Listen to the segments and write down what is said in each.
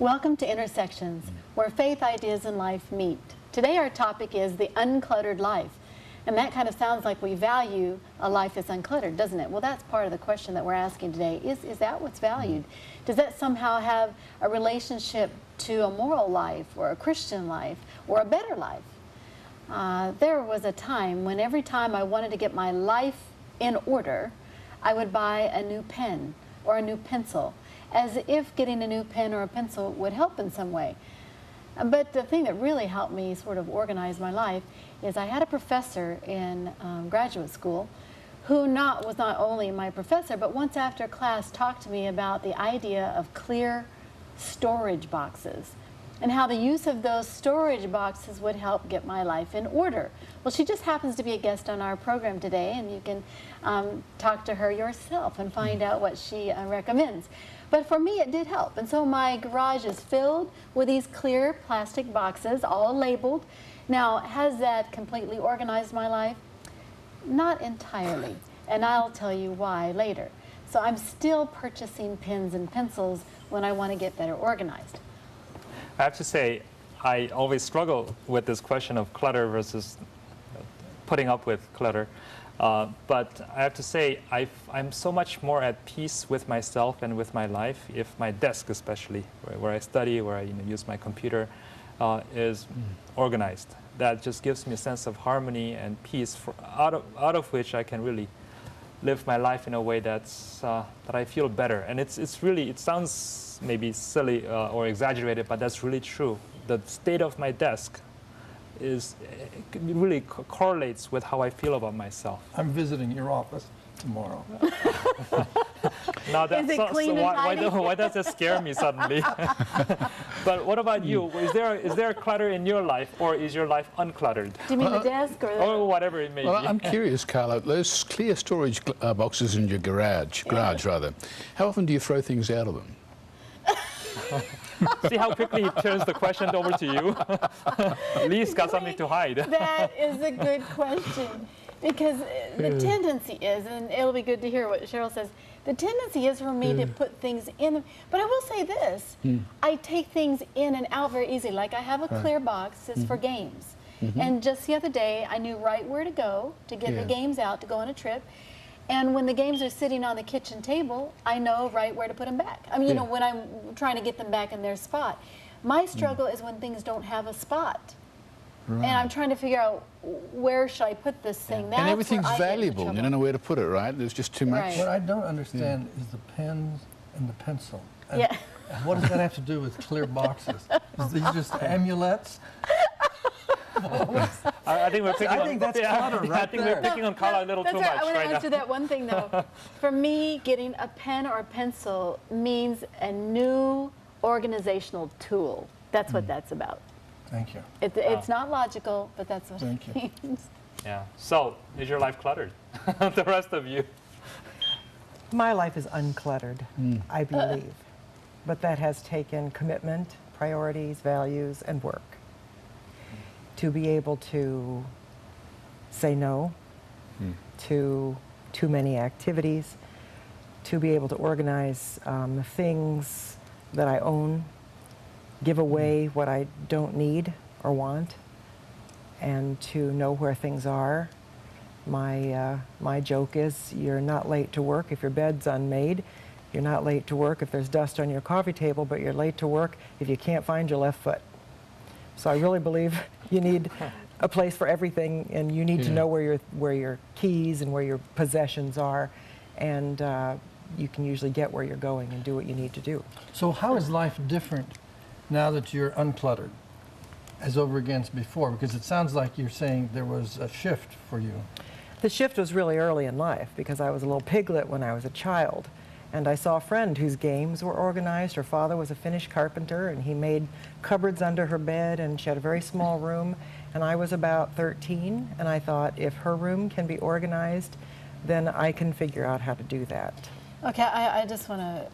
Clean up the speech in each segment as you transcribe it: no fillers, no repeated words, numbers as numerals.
Welcome to Intersections, where faith, ideas, and life meet. Today our topic is the uncluttered life. And that kind of sounds like we value a life that's uncluttered, doesn't it? Well, that's part of the question that we're asking today. Is that what's valued? Does that somehow have a relationship to a moral life or a Christian life or a better life? There was a time when every time I wanted to get my life in order, I would buy a new pen or a new pencil, as if getting a new pen or a pencil would help in some way. But the thing that really helped me sort of organize my life is I had a professor in graduate school who was not only my professor, but once after class talked to me about the idea of clear storage boxes and how the use of those storage boxes would help get my life in order. Well, she just happens to be a guest on our program today, and you can talk to her yourself and find out what she recommends. But for me, it did help. And so my garage is filled with these clear plastic boxes, all labeled. Now, has that completely organized my life? Not entirely. And I'll tell you why later. So I'm still purchasing pens and pencils when I want to get better organized. I have to say, I always struggle with this question of clutter versus putting up with clutter. But I have to say, I'm so much more at peace with myself and with my life if my desk, especially, where I study, where I use my computer, is organized. That just gives me a sense of harmony and peace, out of which I can really live my life in a way that I feel better. And it's really, it sounds maybe silly or exaggerated, but that's really true. The state of my desk really correlates with how I feel about myself. I'm visiting your office tomorrow. Now that's Is it clean and tidy? Why does that scare me suddenly? But what about you? Is there a clutter in your life, or is your life uncluttered? Do you mean the desk or the... Or whatever it may Well, be. I'm curious, Carla, those clear storage boxes in your garage, rather, how often do you throw things out of them? See how quickly he turns the question over to you? Lee's got something to hide. That is a good question. Because the tendency is, and it'll be good to hear what Cheryl says, the tendency is for me to put things in them. But I will say this, I take things in and out very easily. Like I have a clear box that's for games. And just the other day, I knew right where to go to get the games out to go on a trip. And when the games are sitting on the kitchen table, I know right where to put them back. I mean, you know, when I'm trying to get them back in their spot. My struggle is when things don't have a spot. Right. And I'm trying to figure out where should I put this thing. That's and everything's where I get into valuable. trouble. You don't know where to put it, right? There's just too much. Right. What I don't understand is the pens and the pencil. And Yeah. what does that have to do with clear boxes? Is these just amulets? I think we're picking I on, think that's clutter I right think there. we're picking on Carla a little That's too right. much I want to right answer now. that one thing, though. For me, getting a pen or a pencil means a new organizational tool. That's what that's about. Thank you. It's not logical, but that's what Thank it means. Yeah. So, is your life cluttered? The rest of you? My life is uncluttered, I believe. But that has taken commitment, priorities, values, and work. To be able to say no to too many activities, to be able to organize things that I own, give away what I don't need or want, and to know where things are. My joke is, you're not late to work if your bed's unmade. You're not late to work if there's dust on your coffee table, but you're late to work if you can't find your left foot. So I really believe you need a place for everything, and you need to know where your keys and where your possessions are, and you can usually get where you're going and do what you need to do. So how is life different now that you're uncluttered as over against before? Because it sounds like you're saying there was a shift for you. The shift was really early in life because I was a little piglet when I was a child. And I saw a friend whose games were organized. Her father was a Finnish carpenter, and he made cupboards under her bed, and she had a very small room. And I was about 13, and I thought, if her room can be organized, then I can figure out how to do that. Okay, I just want to,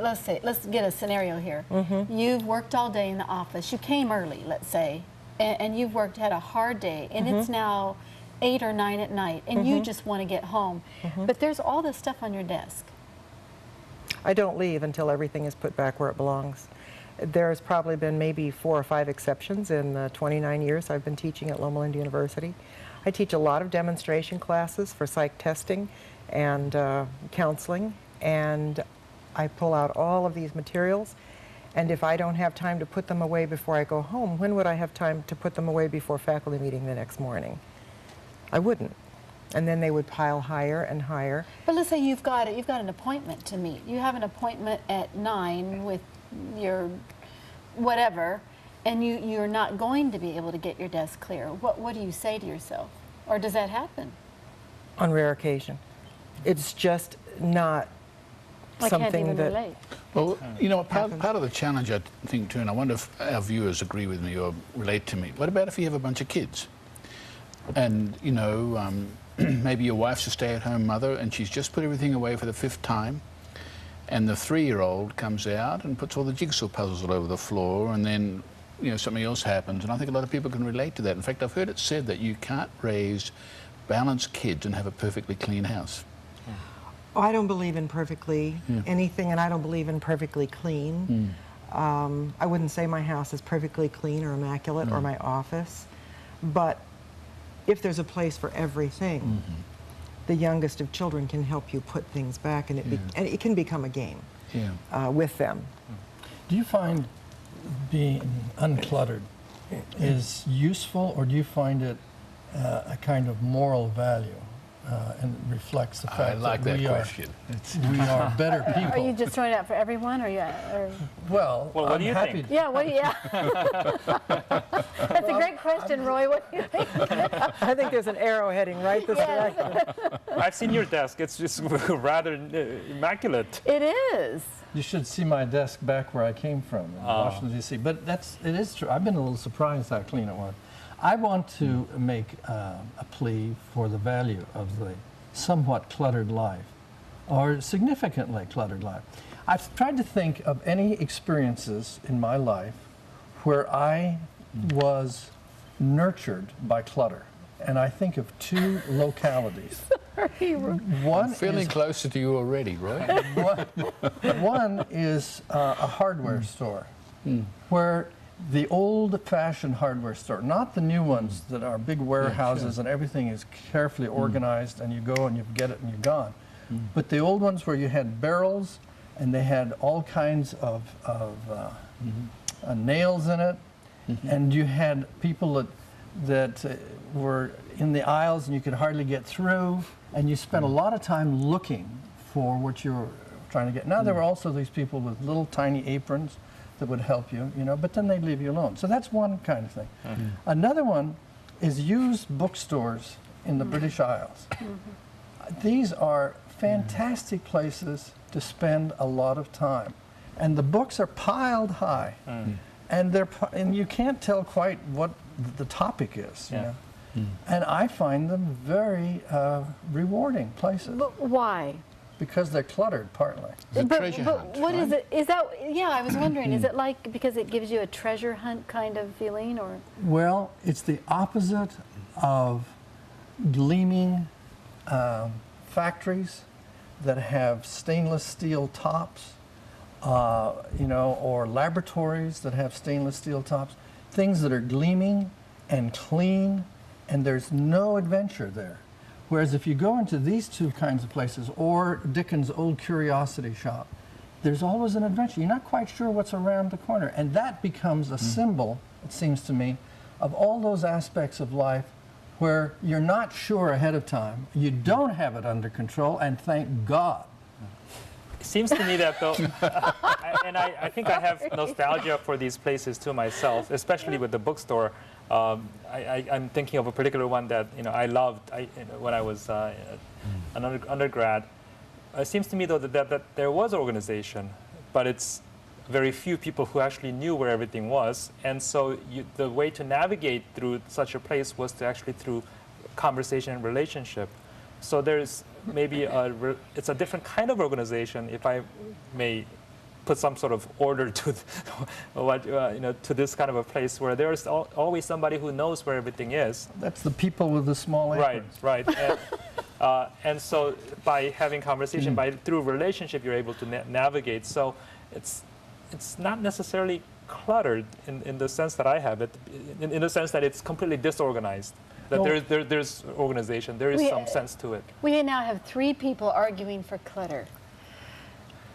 let's get a scenario here. You've worked all day in the office. You came early, let's say, and you've had a hard day, and it's now 8 or 9 at night, and you just want to get home. But there's all this stuff on your desk. I don't leave until everything is put back where it belongs. There's probably been maybe 4 or 5 exceptions in the 29 years I've been teaching at Loma Linda University. I teach a lot of demonstration classes for psych testing and counseling, and I pull out all of these materials, and if I don't have time to put them away before I go home, when would I have time to put them away before faculty meeting the next morning? I wouldn't. And then they would pile higher and higher. But let's say you've got an appointment to meet. You have an appointment at 9 with your whatever, and you're not going to be able to get your desk clear. What do you say to yourself? Or does that happen? On rare occasion. It's just not I can't something even that... relate. Well, you know, part of the challenge, I think, too, and I wonder if our viewers agree with me or relate to me. What about if you have a bunch of kids? And, you know, maybe your wife's a stay-at-home mother and she's just put everything away for the 5th time, and the 3-year-old comes out and puts all the jigsaw puzzles all over the floor, and then, you know, something else happens. And I think a lot of people can relate to that. In fact, I've heard it said that you can't raise balanced kids and have a perfectly clean house. Oh, I don't believe in perfectly anything, and I don't believe in perfectly clean. I wouldn't say my house is perfectly clean or immaculate or my office, but if there's a place for everything, the youngest of children can help you put things back, and it can become a game with them. Do you find being uncluttered is useful, or do you find it a kind of moral value and reflects the fact I like that that question. we are better people? Are you just throwing it out for everyone, or Well, Well, what I'm do you happy think? yeah? That's a great question, Roy. What do you think? I think there's an arrow heading right this Yes. direction. I've seen your desk. It's just rather immaculate. It is. You should see my desk back where I came from in Washington, D.C. But it is true. I've been a little surprised how clean it was. I want to make a plea for the value of the somewhat cluttered life, or significantly cluttered life. I've tried to think of any experiences in my life where I was nurtured by clutter. And I think of 2 localities. One I'm feeling is closer to you already, right? One is a hardware store, where the old-fashioned hardware store, not the new ones that are big warehouses and everything is carefully organized and you go and you get it and you're gone, but the old ones where you had barrels and they had all kinds of nails in it, and you had people that were in the aisles and you could hardly get through, and you spent a lot of time looking for what you were trying to get. Now there were also these people with little tiny aprons that would help you, you know, but then they'd leave you alone. So that's one kind of thing. Another one is used bookstores in the British Isles. These are fantastic places to spend a lot of time. And the books are piled high. And you can't tell quite what the topic is, you know. And I find them very rewarding places. But why? Because they're cluttered, partly. It's a treasure hunt, what is right? it? Is that? Yeah, I was wondering. Is it like because it gives you a treasure hunt kind of feeling, or? Well, it's the opposite of gleaming factories that have stainless steel tops, you know, or laboratories that have stainless steel tops. Things that are gleaming and clean, and there's no adventure there. Whereas if you go into these 2 kinds of places, or Dickens' old curiosity shop, there's always an adventure. You're not quite sure what's around the corner. And that becomes a symbol, it seems to me, of all those aspects of life where you're not sure ahead of time, you don't have it under control, and thank God. It seems to me that, though, I think I have nostalgia for these places too myself, especially with the bookstore. I'm thinking of a particular one that I loved when I was an undergrad. It seems to me, though, that there was organization, but it's very few people who actually knew where everything was. And so the way to navigate through such a place was to actually through conversation and relationship. So there's maybe it's a different kind of organization, if I may put some sort of order to to this kind of a place where there's always somebody who knows where everything is. That's the people with the small aprons. Right. And so by having conversation, through relationship, you're able to navigate. So it's it's not necessarily cluttered in the sense that I have it, in the sense that it's completely disorganized. That Well- there's organization, there is some sense to it. We now have 3 people arguing for clutter.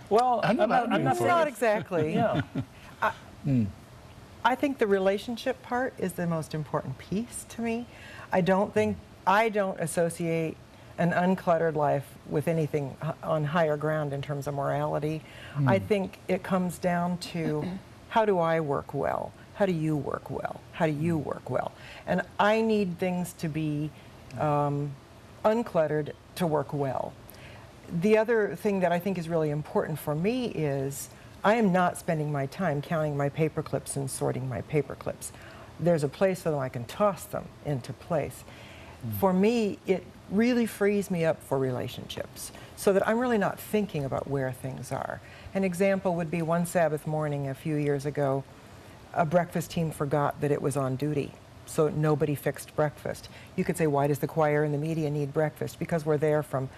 Well, I'm not arguing not for Not it. exactly. Yeah. I think the relationship part is the most important piece to me. I don't associate an uncluttered life with anything on higher ground in terms of morality. I think it comes down to how do I work well? How do you work well? How do you work well? And I need things to be uncluttered to work well. The other thing that I think is really important for me is I am not spending my time counting my paper clips and sorting my paper clips. There's a place for them, I can toss them into place. For me, it really frees me up for relationships so that I'm really not thinking about where things are. An example would be one Sabbath morning a few years ago, a breakfast team forgot that it was on duty, so nobody fixed breakfast. You could say, why does the choir and the media need breakfast? Because we're there from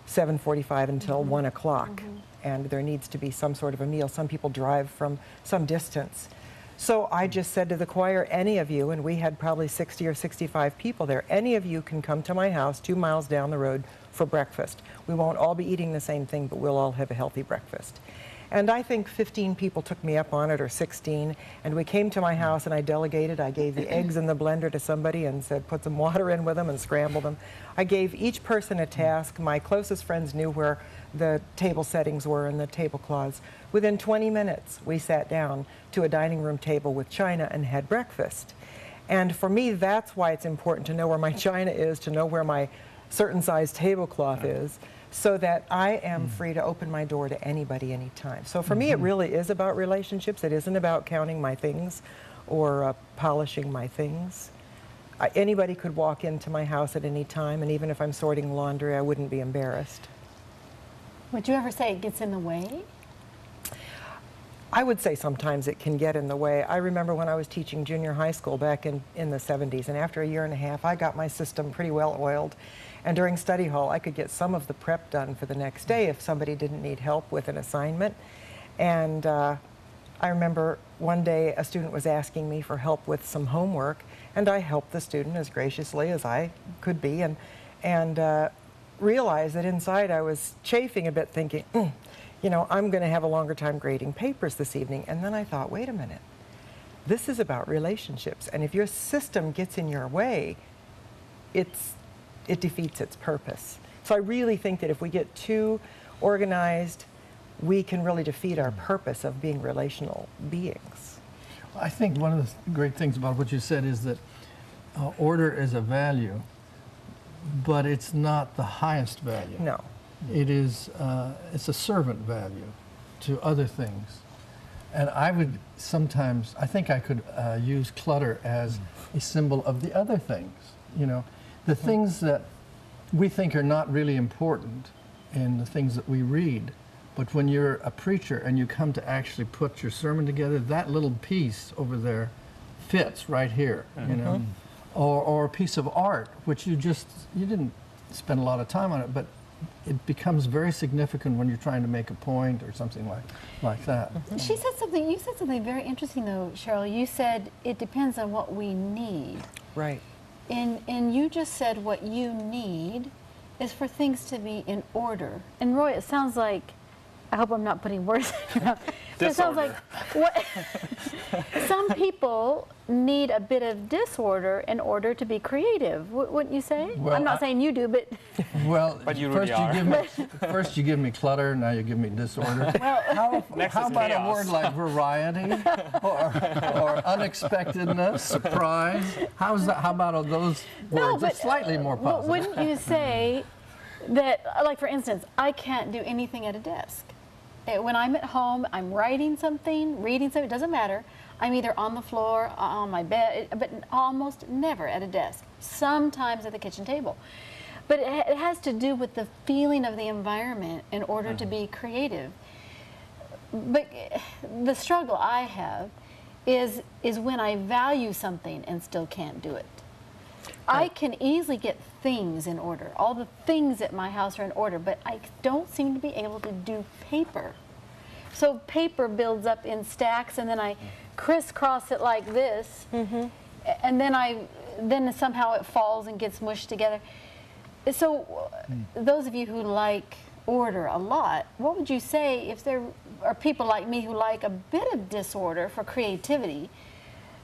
7:45 until 1 o'clock, and there needs to be some sort of a meal. Some people drive from some distance. So I just said to the choir, any of you, and we had probably 60 or 65 people there, any of you can come to my house 2 miles down the road for breakfast. We won't all be eating the same thing, but we'll all have a healthy breakfast. And I think 15 people took me up on it, or 16, and we came to my house and I delegated. I gave the eggs in the blender to somebody and said, put some water in with them and scramble them. I gave each person a task. My closest friends knew where the table settings were and the tablecloths. Within 20 minutes, we sat down to a dining room table with china and had breakfast. And for me, that's why it's important to know where my china is, to know where my certain size tablecloth is, so that I am free to open my door to anybody anytime. So for me, it really is about relationships. It isn't about counting my things or polishing my things. Anybody could walk into my house at any time, and even if I'm sorting laundry, I wouldn't be embarrassed. Would you ever say it gets in the way? I would say sometimes it can get in the way. I remember when I was teaching junior high school back in the 70s, and after a year and a half, I got my system pretty well oiled. And during study hall, I could get some of the prep done for the next day if somebody didn't need help with an assignment. And I remember one day a student was asking me for help with some homework, and I helped the student as graciously as I could be, and realized that inside I was chafing a bit, thinking, you know, I'm going to have a longer time grading papers this evening. And then I thought, wait a minute, this is about relationships, and if your system gets in your way, it defeats its purpose. So I really think that if we get too organized, we can really defeat our purpose of being relational beings. I think one of the great things about what you said is that order is a value, but it's not the highest value. No. It is, it's a servant value to other things. And I would sometimes, I think I could use clutter as a symbol of the other things. You know, the things that we think are not really important in the things that we read. But when you're a preacher and you come to actually put your sermon together, that little piece over there fits right here, you know. Or a piece of art, which you didn't spend a lot of time on it, but it becomes very significant when you're trying to make a point or something like that. She said something, you said something very interesting though, Cheryl. You said it depends on what we need. Right. And you just said what you need is for things to be in order. And Roy, it sounds like, I hope I'm not putting words in your mouth. But it sounds like what some people need a bit of disorder in order to be creative. Wouldn't you say? Well, I'm not saying you do, but Well, But you first, really first you give me clutter, now you give me disorder. Next How is about chaos. a word like variety or unexpectedness, surprise? How about those words? That's slightly more positive. Wouldn't you say that, like for instance, I can't do anything at a desk. When I'm at home, I'm writing something, reading something, it doesn't matter. I'm either on the floor, on my bed, but almost never at a desk. Sometimes at the kitchen table. But it has to do with the feeling of the environment in order to be creative. But the struggle I have is when I value something and still can't do it. I can easily get things in order. All the things at my house are in order, but I don't seem to be able to do paper. so paper builds up in stacks, and then I crisscross it like this, and then somehow it falls and gets mushed together. So those of you who like order a lot, what would you say if there are people like me who like a bit of disorder for creativity,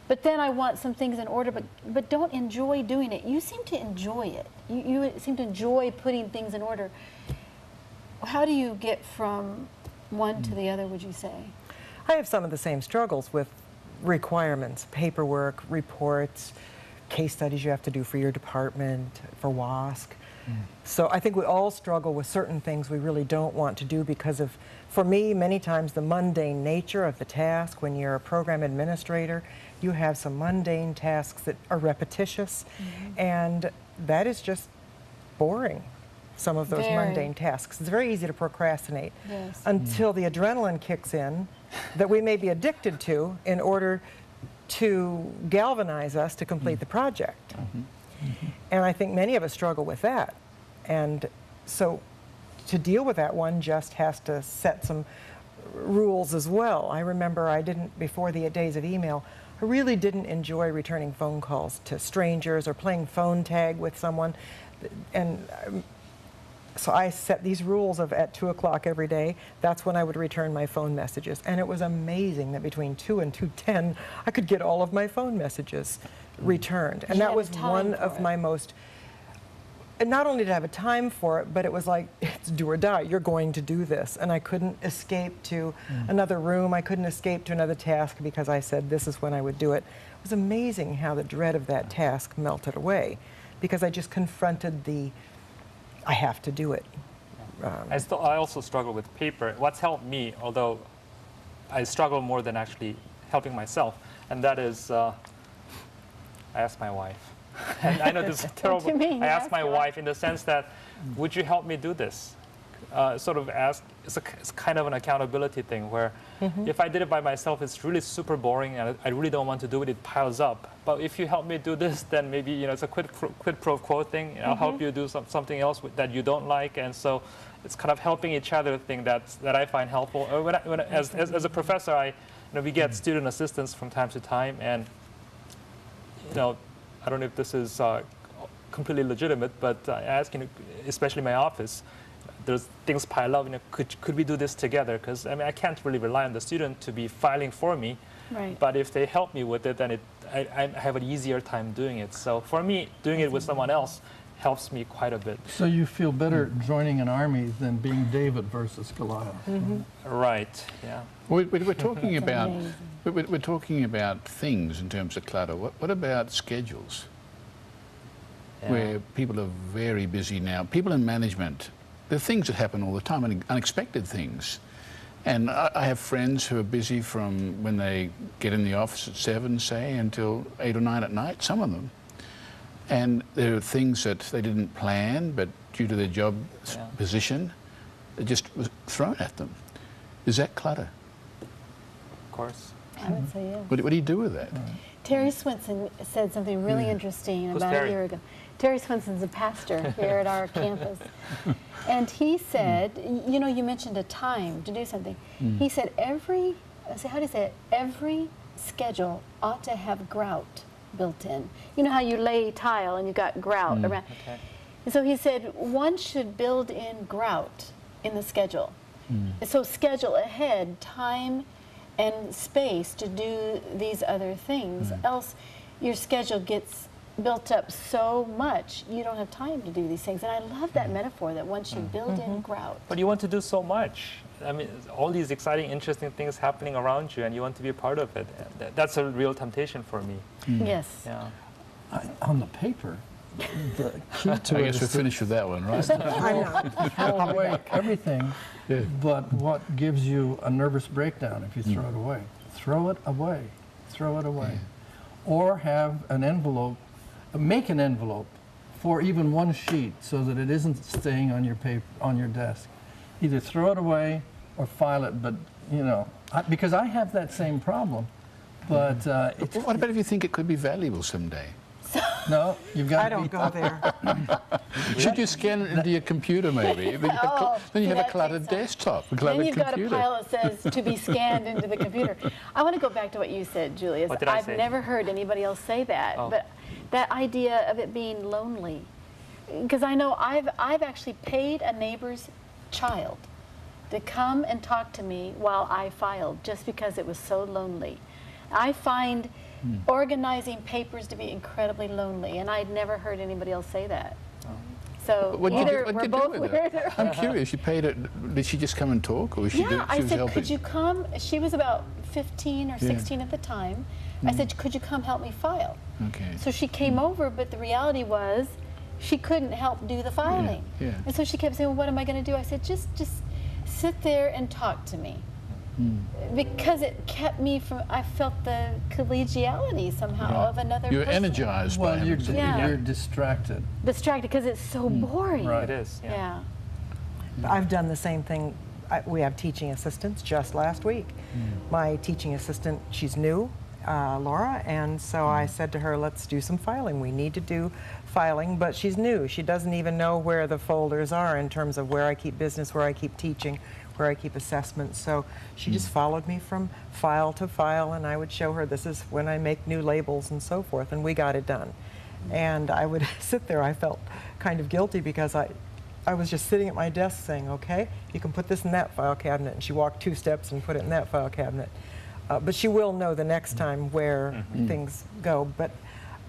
but then I want some things in order, but don't enjoy doing it? You seem to enjoy it. You seem to enjoy putting things in order. How do you get from one to the other, would you say? I have some of the same struggles with requirements, paperwork, reports, case studies you have to do for your department, for WASC. So I think we all struggle with certain things we really don't want to do because of, for me, many times the mundane nature of the task. When you're a program administrator, you have some mundane tasks that are repetitious, and that is just boring, some of those mundane tasks. It's very easy to procrastinate until the adrenaline kicks in that we may be addicted to in order to galvanize us to complete the project. And I think many of us struggle with that. And so to deal with that, one just has to set some rules as well. I remember I didn't, before the days of email, I really didn't enjoy returning phone calls to strangers or playing phone tag with someone. And so I set these rules of at 2 o'clock every day, that's when I would return my phone messages. And it was amazing that between 2 and 2:10, I could get all of my phone messages returned. And that was one of my most, and not only did I have a time for it, but it was like, it's do or die, you're going to do this. And I couldn't escape to another room, I couldn't escape to another task because I said this is when I would do it. It was amazing how the dread of that task melted away because I just confronted the, I have to do it. I also struggle with paper. What's helped me, although I struggle more than actually helping myself, and that is I ask my wife. And I know this is terrible. What do you mean? I ask my wife in the sense that, would you help me do this? Sort of ask, it's kind of an accountability thing where if I did it by myself, it's really super boring and I really don't want to do it, it piles up. But if you help me do this, then maybe it's a quid pro quo thing. I'll help you do something else that you don't like. And so it's kind of helping each other thing that I find helpful. As a professor, we get student assistants from time to time, and I don't know if this is completely legitimate, but I ask, especially in my office, there's things pile up. Could we do this together? Because I can't really rely on the student to be filing for me. Right. But if they help me with it, then I have an easier time doing it. So for me, doing it with someone else helps me quite a bit. So you feel better joining an army than being David versus Goliath. Right. Yeah. We're talking about we're talking about things in terms of clutter. What about schedules? Yeah. Where people are very busy now. People in management, there are things that happen all the time, and unexpected things. And I have friends who are busy from when they get in the office at 7, say, until 8 or 9 at night, some of them. And there are things that they didn't plan, but due to their job position, it just was thrown at them. Is that clutter? Of course. I would say yes. What do you do with that? Terry Swinson said something really interesting about Terry? a year ago. Terry Swinson's a pastor here at our campus. And he said, you mentioned a time to do something. He said how do you say it? Every schedule ought to have grout built in. You know how you lay tile and you got grout around. Okay. And so he said one should build in grout in the schedule. So schedule ahead time and space to do these other things. Else your schedule gets built up so much you don't have time to do these things. And I love that metaphor that one should build in grout. But you want to do so much. All these exciting, interesting things happening around you, and you want to be a part of it. That's a real temptation for me. Yes. Yeah. On the paper, the key to I it guess is we're finished with that one, right? I'm not. throw away everything, but what gives you a nervous breakdown if you throw it away? Throw it away. Throw it away. Or have an envelope, make an envelope for even one sheet so that it isn't staying on your paper, on your desk. Either throw it away or file it, but because I have that same problem. But What about if you think it could be valuable someday? No, you've got I to don't be. go there. Should you scan it into your computer, maybe? Then you have a that cluttered takes time. desktop, a Then cluttered you've got a computer. pile that says to be scanned into the computer. I want to go back to what you said, Julius. What did I I've say? never heard anybody else say that, Oh. but that idea of it being lonely. Because I know I've actually paid a neighbor's child to come and talk to me while I filed just because it was so lonely. I find organizing papers to be incredibly lonely, and I'd never heard anybody else say that. So What'd you either do- what'd we're you do both with weird it? or I'm curious. You paid it. Did she just come and talk, or was she? yeah, she I was said, helping? could you come? She was about 15 or Yeah. 16 at the time. I said, could you come help me file? Okay. So she came over, but the reality was she couldn't help do the filing. yeah. And so she kept saying, well, what am I going to do? I said, just sit there and talk to me. Because it kept me from, I felt the collegiality somehow Yeah. of another You're person. energized by Well, having you're, somebody. Yeah. you're distracted. Distracted because it's so boring. Right. It is. Yeah. Yeah. I've done the same thing. We have teaching assistants just last week. My teaching assistant, she's new, Laura, and so I said to her, let's do some filing. We need to do filing, but she's new. She doesn't even know where the folders are in terms of where I keep business, where I keep teaching, where I keep assessments. So she just followed me from file to file, and I would show her this is when I make new labels and so forth, and we got it done. And I would sit there. I felt kind of guilty because I was just sitting at my desk saying, okay, you can put this in that file cabinet. And she walked 2 steps and put it in that file cabinet. But she will know the next time where things go. But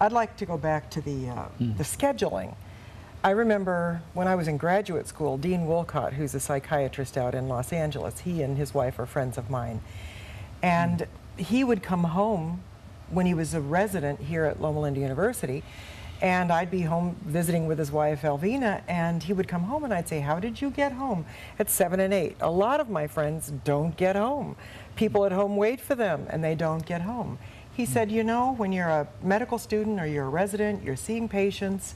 I'd like to go back to the scheduling. I remember when I was in graduate school, Dean Wolcott, who's a psychiatrist out in Los Angeles, he and his wife are friends of mine. And he would come home when he was a resident here at Loma Linda University, and I'd be home visiting with his wife, Elvina, and he would come home and I'd say, how did you get home at 7 and 8? A lot of my friends don't get home. People at home wait for them and they don't get home. He said, you know, when you're a medical student or you're a resident, you're seeing patients,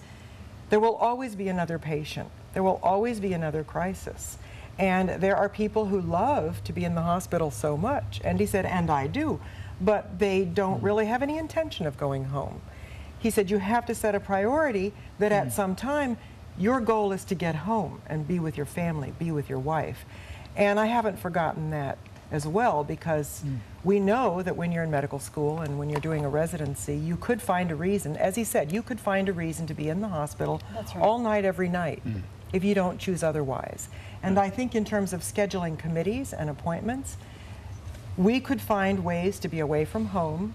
there will always be another patient. There will always be another crisis. And there are people who love to be in the hospital so much. And he said, and I do, but they don't really have any intention of going home. He said, you have to set a priority that at some time, your goal is to get home and be with your family, be with your wife. And I haven't forgotten that as well, because we know that when you're in medical school and when you're doing a residency, you could find a reason, as he said, you could find a reason to be in the hospital That's right. all night, every night, if you don't choose otherwise. And I think in terms of scheduling committees and appointments, we could find ways to be away from home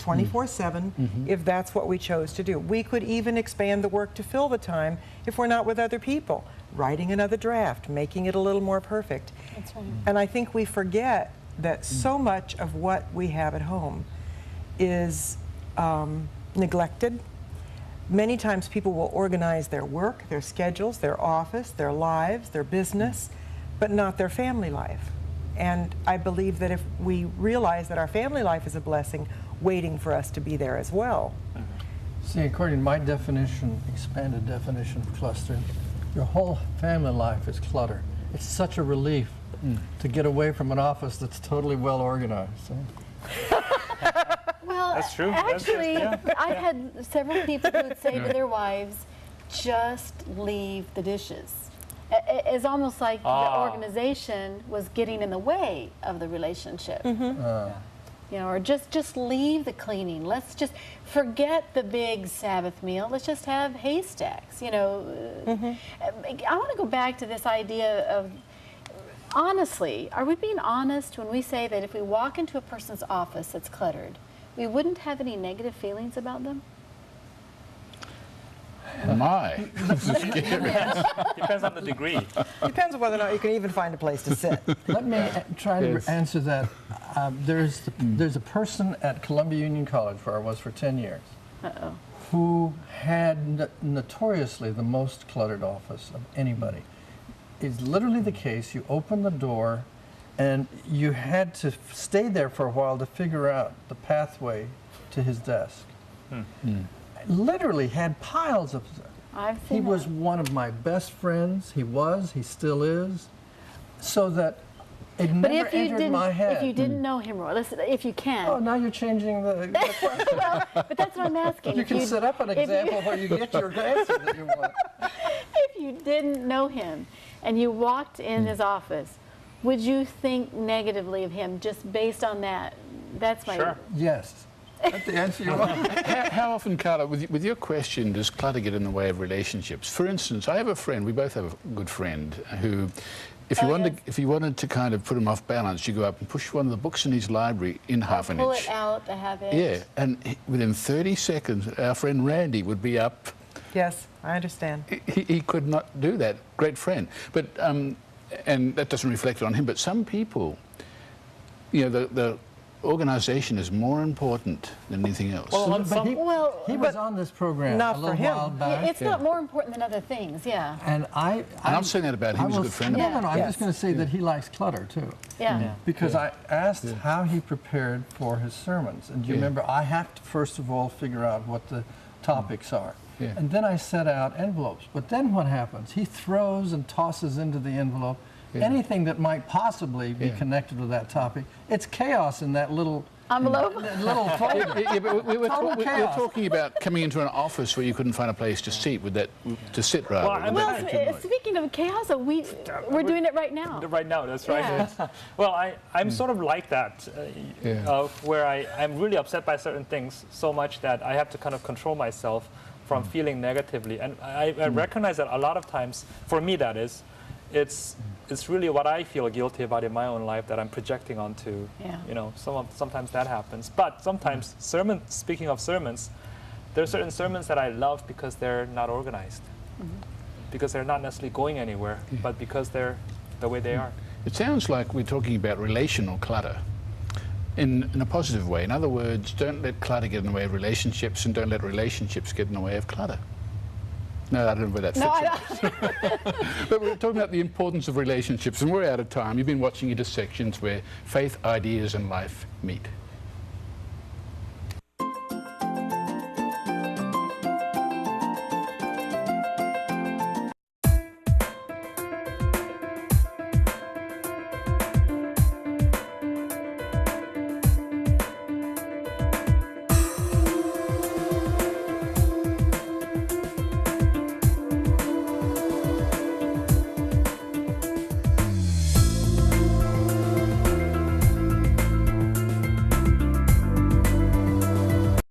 24/7 if that's what we chose to do. We could even expand the work to fill the time if we're not with other people, writing another draft, making it a little more perfect. That's right. And I think we forget that so much of what we have at home is neglected. Many times people will organize their work, their schedules, their office, their lives, their business, but not their family life. And I believe that if we realize that our family life is a blessing, waiting for us to be there as well. See, according to my definition, expanded definition of cluster, your whole family life is clutter. It's such a relief to get away from an office that's totally well organized. So. Well, That's true. That's true, actually, yeah. I've had several people who would say to their wives, just leave the dishes. It's almost like the organization was getting in the way of the relationship. You know, or just leave the cleaning. Let's just forget the big Sabbath meal. Let's just have haystacks. You know, I want to go back to this idea of, honestly, are we being honest when we say that if we walk into a person's office that's cluttered, we wouldn't have any negative feelings about them? My. Depends on the degree. Depends on whether or not you can even find a place to sit. Let me try to Yes. answer that. There's a person at Columbia Union College, where I was for 10 years, who had notoriously the most cluttered office of anybody. It's literally the case. You open the door, and you had to stay there for a while to figure out the pathway to his desk. Literally had piles of. I've He seen was that. one of my best friends. He still is. So that It But never if you entered didn't, my head. if you didn't know him, Roy, listen, if you can. Oh, now you're changing the question. Well, but that's what I'm asking. You If can set up an if you- example where you get your answer that you want. If you didn't know him and you walked in his office, would you think negatively of him just based on that? That's my. Sure. Yes. That's the answer you want. How often, Carla, with your question, does clutter get in the way of relationships? For instance, I have a friend, we both have a good friend, who, if you, if you wanted to kind of put him off balance, you go up and push one of the books in his library in half an Pull inch. it out to have it. Yeah, and within 30 seconds, our friend Randy would be up. Yes, I understand. He could not do that. Great friend. But, and that doesn't reflect on him, but some people, you know, the organisation is more important than anything else. Well, But he was but on this program not a for little him. while back. It's not more important than other things, yeah. And I'm not saying that about him, he's a good friend of No, mine. no, no, I'm Yes. just going to say that he likes clutter too. Yeah. Because I asked how he prepared for his sermons. And do you Yeah. remember, I have to first of all figure out what the topics are. Yeah. And then I set out envelopes. But then what happens? He throws and tosses into the envelope anything that might possibly be connected to that topic. It's chaos in that little Envelope? little folder. Yeah, but we were Total chaos. talking about coming into an office where you couldn't find a place to sit with that, to sit rather. Well, with Well, that too much. speaking of chaos, we're doing it right now. Right now, that's right. Yeah. Well, I'm sort of like that, Yeah. where I'm really upset by certain things so much that I have to kind of control myself from feeling negatively. And I recognize that a lot of times, for me that is, it's really what I feel guilty about in my own life that I'm projecting onto. Yeah. You know, sometimes that happens. But sometimes speaking of sermons, there are certain sermons that I love because they're not organized. Because they're not necessarily going anywhere, but because they're the way they are. It sounds like we're talking about relational clutter in a positive way. In other words, don't let clutter get in the way of relationships, and don't let relationships get in the way of clutter. No, I don't know where that fits No, in. But we're talking about the importance of relationships, and we're out of time. You've been watching Intersections, where faith, ideas, and life meet.